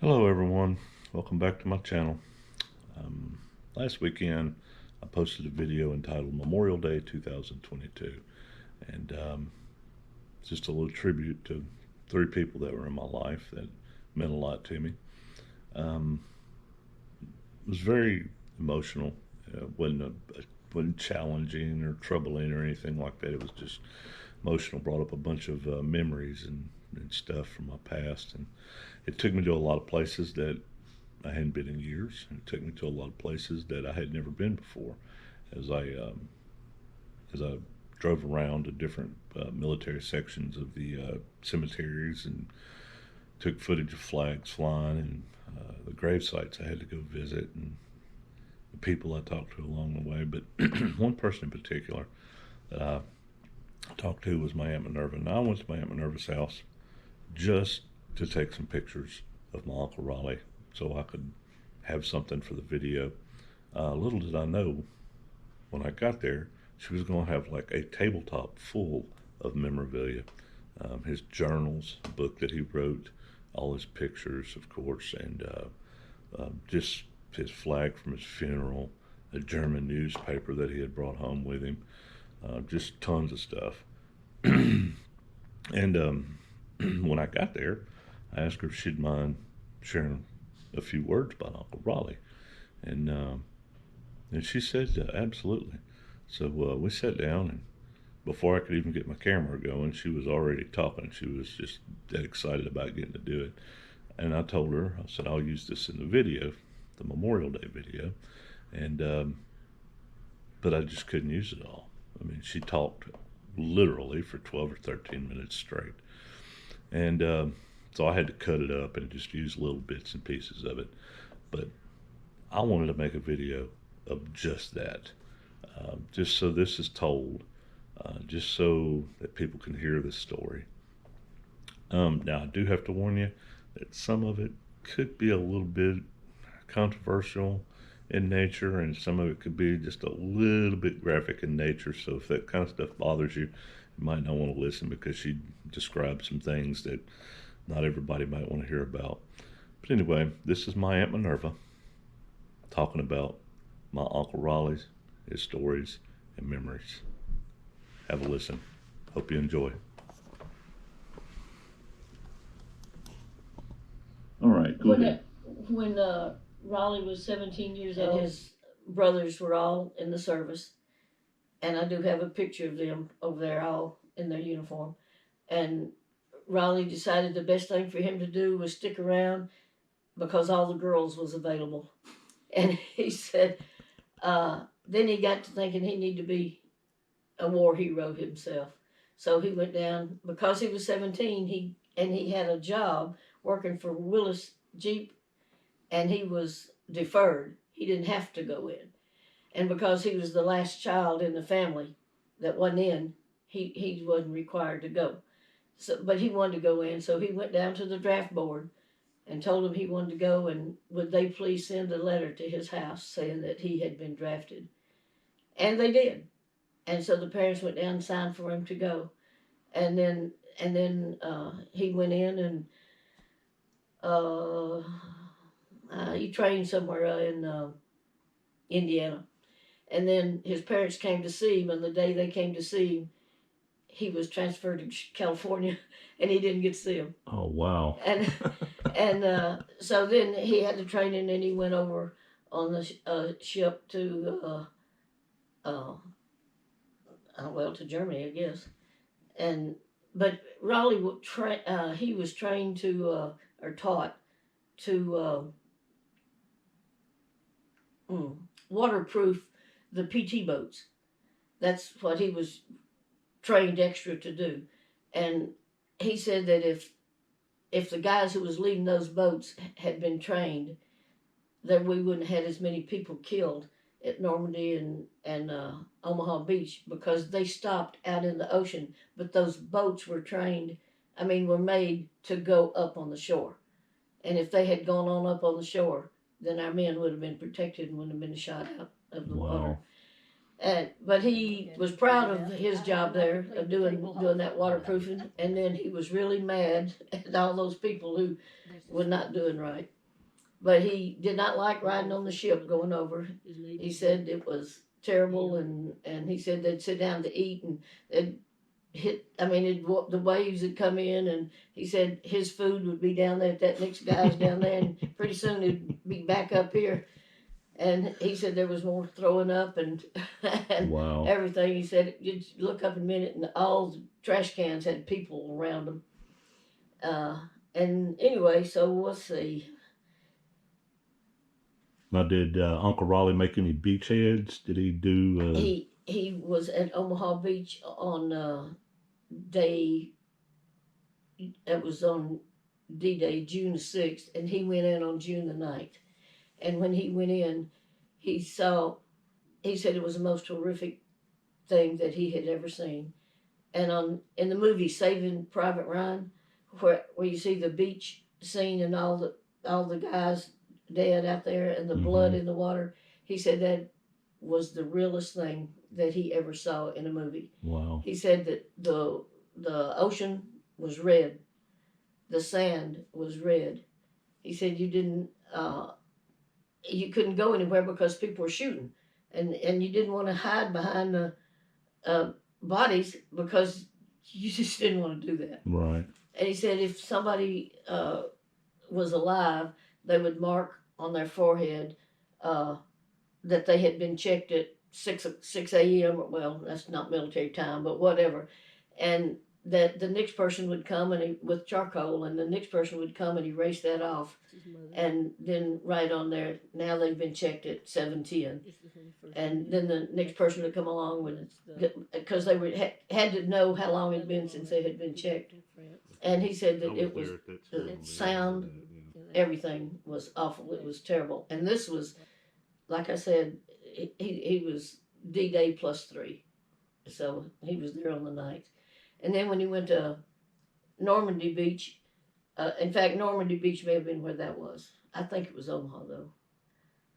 Hello everyone, welcome back to my channel. Last weekend I posted a video entitled Memorial Day 2022, and it's just a little tribute to three people that were in my life that meant a lot to me. It was very emotional. Wasn't challenging or troubling or anything like that. It was just emotional, brought up a bunch of memories and stuff from my past, and it took me to a lot of places that I hadn't been in years. It took me to a lot of places that I had never been before. As I drove around to different military sections of the cemeteries and took footage of flags flying and the grave sites I had to go visit and the people I talked to along the way. But one person in particular that I talked to was my Aunt Minerva. And I went to my Aunt Minerva's house just to take some pictures of my Uncle Rollie so I could have something for the video. Little did I know, when I got there, she was going to have like a tabletop full of memorabilia. His journals, a book that he wrote, all his pictures, of course, and just his flag from his funeral, a German newspaper that he had brought home with him, just tons of stuff. And when I got there, I asked her if she'd mind sharing a few words about Uncle Rollie, and she said absolutely. So we sat down, and before I could even get my camera going, she was already talking. She was just that excited about getting to do it. And I told her, I said, I'll use this in the video, the Memorial Day video, and but I just couldn't use it all. I mean, she talked literally for 12 or 13 minutes straight. And so I had to cut it up and just use little bits and pieces of it. But I wanted to make a video of just that, just so this is told, just so that people can hear this story. Now, I do have to warn you that some of it could be a little bit controversial in nature, and some of it could be just a little bit graphic in nature. So if that kind of stuff bothers you, you might not want to listen, because she described some things that not everybody might want to hear about. But anyway, this is my Aunt Minerva talking about my Uncle Rollie, his stories and memories. Have a listen. Hope you enjoy. All right, go ahead. When Rollie was 17 years old, and his brothers were all in the service, and I do have a picture of them over there, all in their uniform. And Rollie decided the best thing for him to do was stick around because all the girls was available. And he said, then he got to thinking he needed to be a war hero himself. So he went down, because he was 17, he had a job working for Willis Jeep, and he was deferred. He didn't have to go in. And because he was the last child in the family that wasn't in, he wasn't required to go. So, but he wanted to go in, so he went down to the draft board and told them he wanted to go, and would they please send a letter to his house saying that he had been drafted. And they did. And so the parents went down and signed for him to go. And then he went in, and he trained somewhere in Indiana. And then his parents came to see him, and the day they came to see him, he was transferred to California, and he didn't get to see him. Oh, wow. And so then he had the training, and he went over on the ship to to Germany, I guess. But Rollie he was trained to or taught to waterproof the PT boats. That's what he was trained extra to do. And he said that if the guys who was leading those boats had been trained, that we wouldn't have had as many people killed at Normandy and Omaha Beach, because they stopped out in the ocean. But those boats were were made to go up on the shore. And if they had gone on up on the shore, then our men would have been protected and wouldn't have been shot out of the water. But he was proud of his job there of doing that waterproofing, and then he was really mad at all those people who were not doing right. but he did not like riding on the ship going over. He said it was terrible, and he said they'd sit down to eat and they'd the waves would come in, and he said his food would be down there, that next guy's down there, and pretty soon it'd be back up here. And he said there was more throwing up and, and Wow. everything. He said you'd look up in a minute and all the trash cans had people around them. And anyway, so we'll see. Now, did Uncle Rollie make any beachheads? Did he do? He was at Omaha Beach on day. It was on D-Day, June the 6th, and he went in on June the 9th. And when he went in, he said it was the most horrific thing that he had ever seen. And in the movie Saving Private Ryan, where you see the beach scene and all the guys dead out there and the blood in the water, he said that was the realest thing that he ever saw in a movie. Wow. He said that the ocean was red, the sand was red. He said you couldn't go anywhere because people were shooting, and you didn't want to hide behind the bodies because you just didn't want to do that. Right. And he said if somebody was alive, they would mark on their forehead that they had been checked at 6 a.m. Well, that's not military time, but whatever. And that the next person would come with charcoal, and the next person would come and erase that off, and then write on there, now they've been checked at 7:10. And then the next person would come along because they had to know how long it had been since they had been checked. And he said that it was the sound, everything was awful. It was terrible. And this was, like I said, he was D-Day +3. So he was there on the 9th. And then when he went to Normandy Beach, in fact, Normandy Beach may have been where that was. I think it was Omaha, though.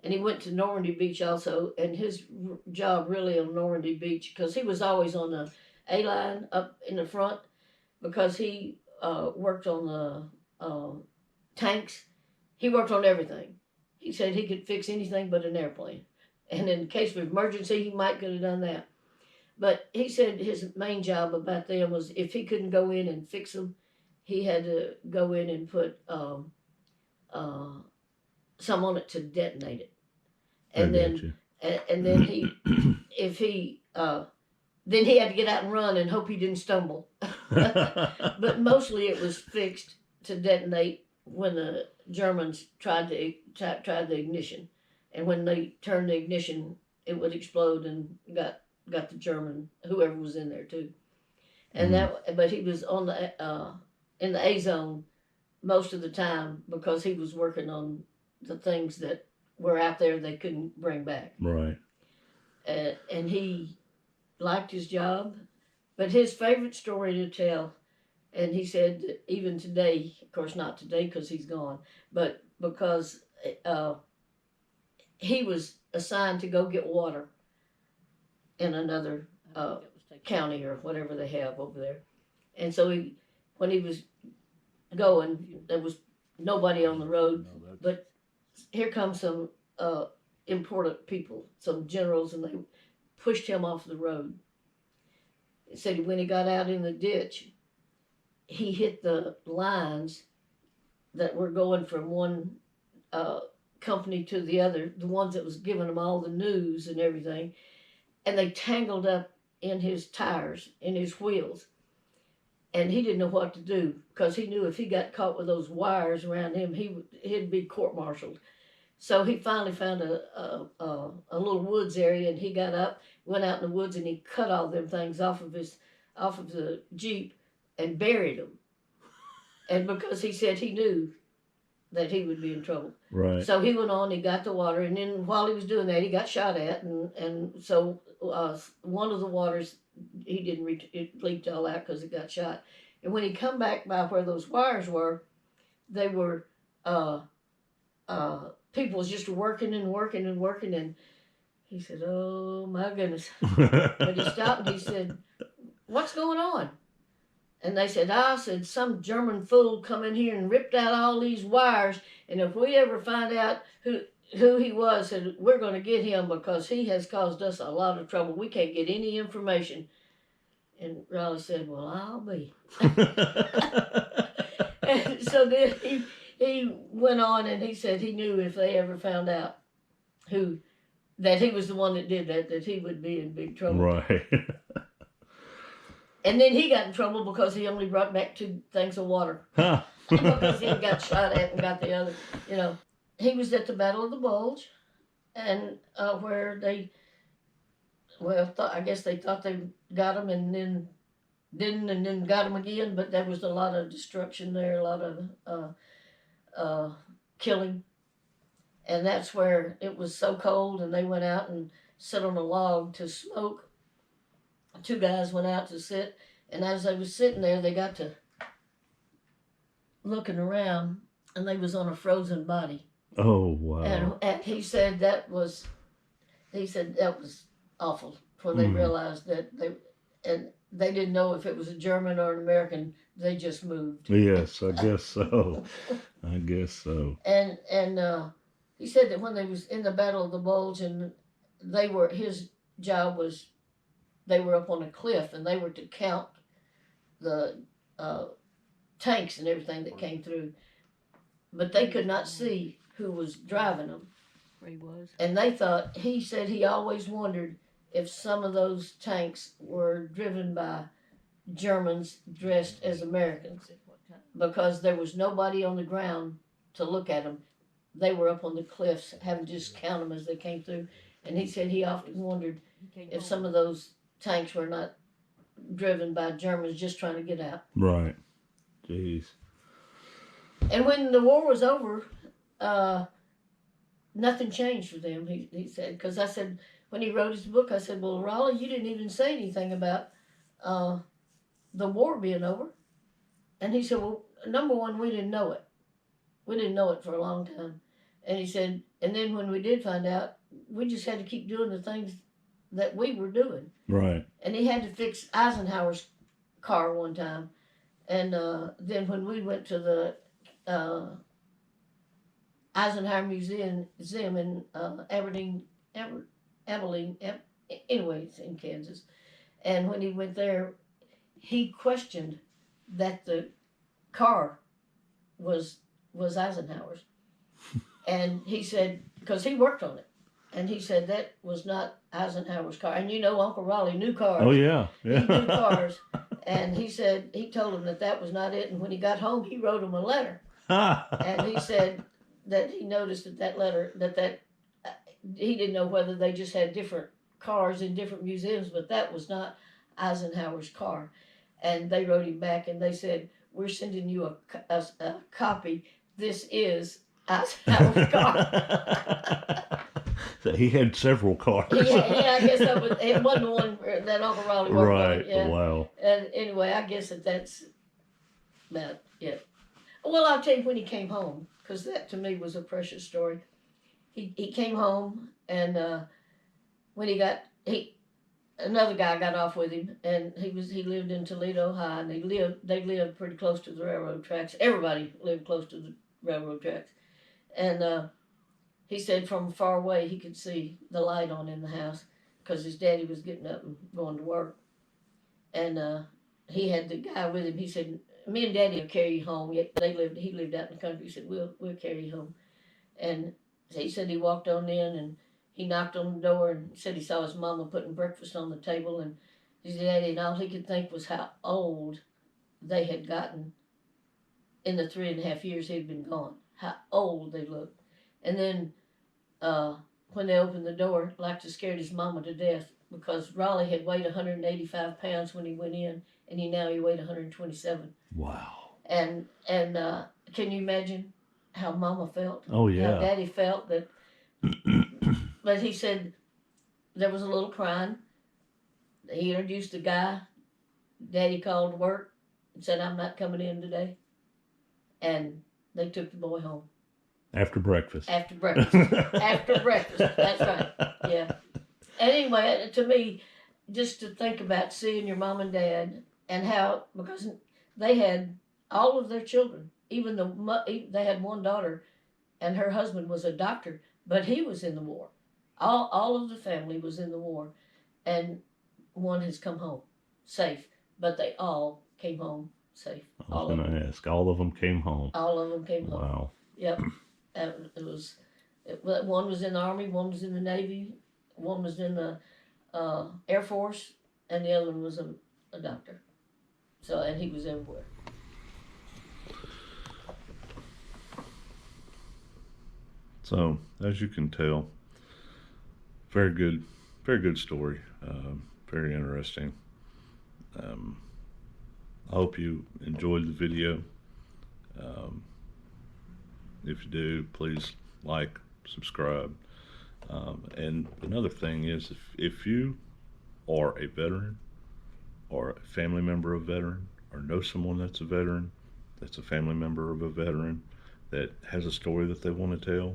And he went to Normandy Beach also, and his job really on Normandy Beach, because he was always on the A-line up in the front, because he worked on the tanks. He worked on everything. He said he could fix anything but an airplane. And in case of emergency, he might could have done that. But he said his main job about them was if he couldn't go in and fix them, he had to go in and put some on it to detonate it. And then he, if he, then he had to get out and run and hope he didn't stumble. But mostly it was fixed to detonate when the Germans tried the ignition, and when they turned the ignition, it would explode and got the German, whoever was in there too. And but he was on the in the A zone most of the time because he was working on the things that were out there they couldn't bring back. Right. And he liked his job, but his favorite story to tell, and he said that even today, of course not today because he's gone, but because he was assigned to go get water in another county or whatever they have over there. And so when he was going, there was nobody on the road, but here comes some important people, some generals, and they pushed him off the road. He said when he got out in the ditch, he hit the lines that were going from one company to the other, the ones that was giving them all the news and everything, and they tangled up in his tires, in his wheels. And he didn't know what to do because he knew if he got caught with those wires around him, he'd be court-martialed. So he finally found a little woods area, and he got up, went out in the woods, and he cut all them things off of the Jeep and buried them. And because he said he knew that he would be in trouble. Right. So he went on, he got the water, and then while he was doing that, he got shot at, and so one of the waters, he didn't reach, it leaked all out because it got shot. And when he come back by where those wires were, they were, people was just working, and he said, oh my goodness. But he stopped and he said, what's going on? And they said, said, some German fool come in here and ripped out all these wires. And if we ever find out who he was, said, we're going to get him because he has caused us a lot of trouble. We can't get any information. And Rollie said, well, I'll be. And so then he went on and he said he knew if they ever found out that he was the one that did that he would be in big trouble. Right. And then he got in trouble because he only brought back 2 things of water. Huh. Because he got shot at and got the other, He was at the Battle of the Bulge, and where they, I guess they thought they got him and then didn't, and then got him again, but there was a lot of destruction there, a lot of killing. And that's where it was so cold, and they went out and sat on a log to smoke. 2 guys went out to sit, and as they was sitting there, they got to looking around, and they was on a frozen body. Oh, wow. And he said that was awful, for they realized that they didn't know if it was a German or an American. They just moved. Yes, I guess so. I guess so. And he said that when they was in the Battle of the Bulge, and his job was, they were up on a cliff, and they were to count the tanks and everything that came through, but they could not see who was driving them. Where he was. And he said he always wondered if some of those tanks were driven by Germans dressed as Americans, because there was nobody on the ground to look at them. They were up on the cliffs, having to just count them as they came through. And he said he often wondered if some of those tanks were not driven by Germans just trying to get out. Right. Jeez. And when the war was over, nothing changed for them, he said. Because I said, when he wrote his book, I said, well, Rollie, you didn't even say anything about the war being over. And he said, well, number one, we didn't know it. We didn't know it for a long time. And he said, and then when we did find out, we just had to keep doing the things that we were doing. Right. And he had to fix Eisenhower's car one time. And then when we went to the Eisenhower Museum in Abilene, anyways, in Kansas. And when he went there, he questioned that the car was Eisenhower's. And he said, because he worked on it, and he said that was not Eisenhower's car. And Uncle Rollie knew cars. Oh, yeah. He knew cars. And he said, he told him that was not it. And when he got home, he wrote him a letter. And he said that he noticed that letter, he didn't know whether they just had different cars in different museums, but that was not Eisenhower's car. And they wrote him back and they said, we're sending you a copy. This is Eisenhower's car. So he had several cars. Yeah, I guess it wasn't the one that Uncle Rollie worked on. Right, Yeah. Wow. And anyway, I guess that's about it. Well, I'll tell you when he came home, because that to me was a precious story. He came home, and when another guy got off with him, and he lived in Toledo, Ohio, and they lived pretty close to the railroad tracks. Everybody lived close to the railroad tracks, and he said from far away he could see the light on in the house because his daddy was getting up and going to work, and he had the guy with him. He said, "Me and Daddy will carry you home." He lived out in the country. He said, "We'll carry you home," and he said he walked on in and he knocked on the door and said he saw his mama putting breakfast on the table, and his daddy, and all he could think was how old they had gotten in the 3.5 years he'd been gone. How old they looked. And then when they opened the door, like to scared his mama to death, because Rollie had weighed 185 pounds when he went in, and he weighed 127. Wow. And can you imagine how Mama felt? Oh, yeah. How Daddy felt that. But he said there was a little crying. He introduced the guy. Daddy called to work and said, "I'm not coming in today." And they took the boy home. After breakfast. After breakfast. After breakfast. That's right. Yeah. And anyway, to me, just to think about seeing your mom and dad and how, because they had all of their children. Even they had one daughter, and her husband was a doctor, but he was in the war. All of the family was in the war, and one has come home safe. But they all came home safe. I was going to ask. All of them came home. All of them came home. Wow. Yep. It was. One was in the Army, one was in the Navy, one was in the Air Force, and the other one was a doctor. So, and he was everywhere. So, as you can tell, very good story. Very interesting. I hope you enjoyed the video. If you do, please like, subscribe. And another thing is, if you are a veteran or a family member of a veteran, or know someone that's a veteran, that's a family member of a veteran, that has a story that they want to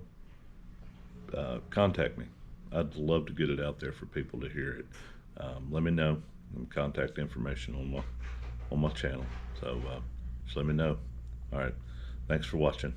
tell, contact me. I'd love to get it out there for people to hear it. Let me know. Contact information on my channel. So just let me know. All right. Thanks for watching.